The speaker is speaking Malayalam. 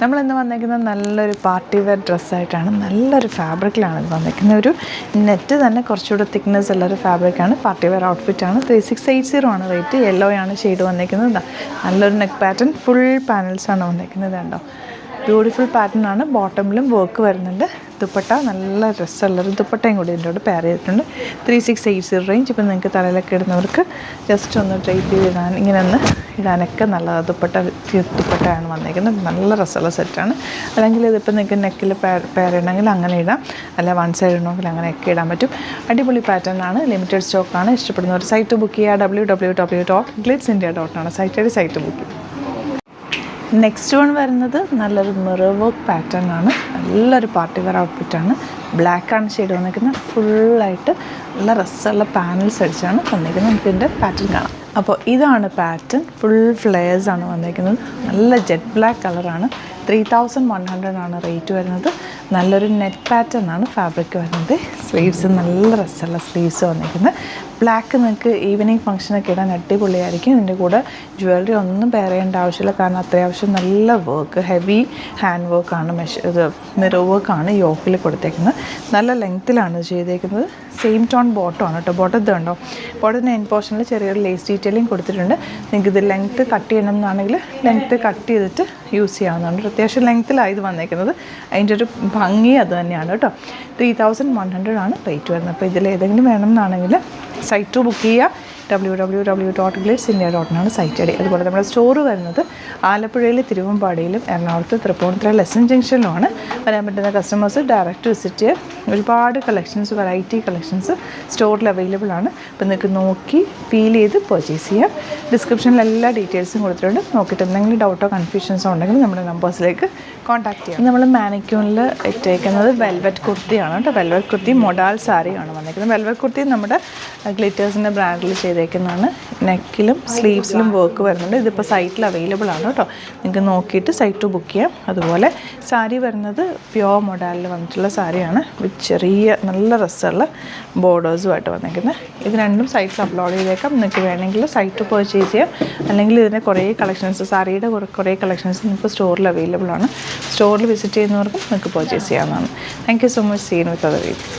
നമ്മളിന്ന് വന്നിരിക്കുന്നത് നല്ലൊരു പാർട്ടി വെയർ ഡ്രസ്സായിട്ടാണ്. നല്ലൊരു ഫാബ്രിക്കിലാണ് ഇത് വന്നിരിക്കുന്നത്. ഒരു നെറ്റ് തന്നെ കുറച്ചുകൂടെ തിക്നെസ് ഉള്ളൊരു ഫാബ്രിക്കാണ്. Party wear ഔട്ട്ഫിറ്റാണ്. 3680 ആണ് റേറ്റ്. യെല്ലോ ആണ് ഷെയ്ഡ് വന്നിരിക്കുന്നത്. നല്ലൊരു നെക്ക് പാറ്റേൺ, ഫുൾ പാനൽസാണ് വന്നിരിക്കുന്നത്. കണ്ടോ, ബ്യൂട്ടിഫുൾ പാറ്റേൺ ആണ്. ബോട്ടമിലും വർക്ക് വരുന്നുണ്ട്. ദുപ്പട്ട നല്ല രസമുള്ളൊരു ദുപ്പട്ടയും കൂടി ഇതിൻ്റെ കൂടെ പെയർ ചെയ്തിട്ടുണ്ട്. 3680 റേഞ്ച്. ഇപ്പം നിങ്ങൾക്ക് തലയിലൊക്കെ ഇടുന്നവർക്ക് ജസ്റ്റ് ഒന്ന് ഡ്രൈപ്പ് ചെയ്ത് ഇടാൻ, ഇങ്ങനെ ഒന്ന് ഇടാനൊക്കെ നല്ലതാണ്. ദുപ്പട്ടയാണ് വന്നിരിക്കുന്നത്. നല്ല രസമുള്ള സെറ്റാണ്. അല്ലെങ്കിൽ ഇതിപ്പോൾ നിങ്ങൾക്ക് നെക്കിൽ പെയർ ഇടണമെങ്കിൽ അങ്ങനെ ഇടാം, അല്ല വൺ സൈഡ് ഇടണമെങ്കിൽ അങ്ങനെയൊക്കെ ഇടാൻ പറ്റും. അടിപൊളി പാറ്റേൺ ആണ്. ലിമിറ്റഡ് സ്റ്റോക്കാണ്. ഇഷ്ടപ്പെടുന്നവർ സൈറ്റ് ബുക്ക് ചെയ്യുക. www.glitzindia.com സൈറ്റ് ബുക്ക് ചെയ്യുക. നെക്സ്റ്റ് വൺ വരുന്നത് നല്ലൊരു മിറർ വർക്ക് പാറ്റേൺ ആണ്. നല്ലൊരു പാർട്ടി വെയർ ഔട്ട്ഫിറ്റാണ്. ബ്ലാക്കാണ് ഷെയ്ഡ് വന്നിരിക്കുന്നത്. ഫുള്ളായിട്ട് നല്ല രസമുള്ള പാനൽസ് അടിച്ചാണ് വന്നിരിക്കുന്നത്. നമുക്ക് ഇതിൻ്റെ പാറ്റേൺ കാണാം. അപ്പോൾ ഇതാണ് പാറ്റേൺ. ഫുൾ ഫ്ലെയേഴ്സാണ് വന്നിരിക്കുന്നത്. നല്ല ജെറ്റ് ബ്ലാക്ക് കളറാണ്. 3100 ആണ് റേറ്റ് വരുന്നത്. നല്ലൊരു നെറ്റ് പാറ്റേൺ ആണ് ഫാബ്രിക് വരുന്നത്. സ്ലീവ്സ് നല്ല രസമുള്ള സ്ലീവ്സ് വന്നിരിക്കുന്നത്. ബ്ലാക്ക് നിങ്ങൾക്ക് ഈവനിങ് ഫംഗ്ഷനൊക്കെ ഇടാൻ അടിപൊളിയായിരിക്കും. ഇതിൻ്റെ കൂടെ ജ്വല്ലറി ഒന്നും പെയർ ചെയ്യേണ്ട ആവശ്യമില്ല. കാരണം അത്യാവശ്യം നല്ല വർക്ക്, ഹെവി ഹാൻഡ് വർക്കാണ്. ഇത് മിറർ വർക്കാണ് യോക്കിൽ കൊടുത്തേക്കുന്നത്. നല്ല ലെങ്ത്തിലാണ് ചെയ്തേക്കുന്നത്. സെയിം ടോൺ ബോട്ടമാണ് കേട്ടോ. ബോട്ടത്ത് കണ്ടോ, ബോട്ടത്തിൻ്റെ എൻ പോർഷനിൽ ചെറിയൊരു ലേസ് ഡീറ്റെയിലിംഗ് കൊടുത്തിട്ടുണ്ട്. നിങ്ങൾക്ക് ഇത് ലെങ്ത്ത് കട്ട് ചെയ്യണം എന്നാണെങ്കിൽ ലെങ്ത്ത് കട്ട് ചെയ്തിട്ട് യൂസ് ചെയ്യാവുന്നതാണ്. അത്യാവശ്യം ലെങ്ത്തിലാണ് ഇത് വന്നേക്കുന്നത്. അതിൻ്റെ ഒരു ഭംഗി അത് തന്നെയാണ് കേട്ടോ. 3100 ആണ് റേറ്റ് വരുന്നത്. അപ്പോൾ ഇതിലേതെങ്കിലും വേണമെന്നാണെങ്കിൽ സൈറ്റ് ബുക്ക് ചെയ്യുക. www.glitzindia.com site I D. അതുപോലെ നമ്മുടെ സ്റ്റോർ വരുന്നത് ആലപ്പുഴയിൽ, തിരുവമ്പാടിയിലും, എറണാകുളത്ത്, തൃപ്പൂണിത്തുറ, ലെസൺ ജംഗ്ഷനിലുമാണ്. വരാൻ പറ്റുന്ന കസ്റ്റമേഴ്സ് ഡയറക്റ്റ് വിസിറ്റ് ചെയ്യുക. ഒരുപാട് കളക്ഷൻസ്, വെറൈറ്റി കളക്ഷൻസ് സ്റ്റോറിൽ അവൈലബിൾ ആണ്. അപ്പോൾ നിങ്ങൾക്ക് നോക്കി ഫീൽ ചെയ്ത് പർച്ചേസ് ചെയ്യാം. ഡിസ്ക്രിപ്ഷനിൽ എല്ലാ ഡീറ്റെയിൽസും കൊടുത്തിട്ടുണ്ട്. നോക്കിയിട്ട് എന്തെങ്കിലും ഡൗട്ടോ കൺഫ്യൂഷൻസോ ഉണ്ടെങ്കിൽ നമ്മുടെ നമ്പേഴ്സിലേക്ക് കോൺടാക്ട് ചെയ്യാം. നമ്മൾ മാനിക്യൂണിൽ ഇട്ടേക്കുന്നത് വെൽവെറ്റ് കുർത്തിയാണ് കേട്ടോ. വെൽവെറ്റ് കുർത്തി മൊഡാൽ സാരിയാണ് വന്നിരിക്കുന്നത്. വെൽവെറ്റ് കുർത്തി നമ്മുടെ ഗ്ലിറ്റേഴ്സിൻ്റെ ബ്രാൻഡിൽ ചെയ്തേക്കുന്നതാണ്. നെക്കിലും സ്ലീവ്സിലും വർക്ക് വരുന്നുണ്ട്. ഇതിപ്പോൾ സൈറ്റിൽ അവൈലബിൾ ആണ് കേട്ടോ. നിങ്ങൾക്ക് നോക്കിയിട്ട് സൈറ്റ് ബുക്ക് ചെയ്യാം. അതുപോലെ സാരി വരുന്നത് പ്യോർ മൊഡാലിൽ വന്നിട്ടുള്ള സാരിയാണ്. വിത്ത് ചെറിയ നല്ല രസമുള്ള ബോർഡേഴ്സുമായിട്ട് വന്നിരിക്കുന്നത്. ഇത് രണ്ടും സൈറ്റ്സ് അപ്ലോഡ് ചെയ്തേക്കാം. നിങ്ങൾക്ക് വേണമെങ്കിൽ സൈറ്റ് പർച്ചേസ് ചെയ്യാം. അല്ലെങ്കിൽ ഇതിൻ്റെ കുറേ കളക്ഷൻസ്, സാരിയുടെ കുറേ കളക്ഷൻസ് നിങ്ങൾക്ക് സ്റ്റോറിൽ അവൈലബിൾ ആണ്. സ്റ്റോറിൽ വിസിറ്റ് ചെയ്യുന്നവർക്കും നിങ്ങൾക്ക് പർച്ചേസ് ചെയ്യാവുന്നതാണ്. Thank you so much. Seen with other video.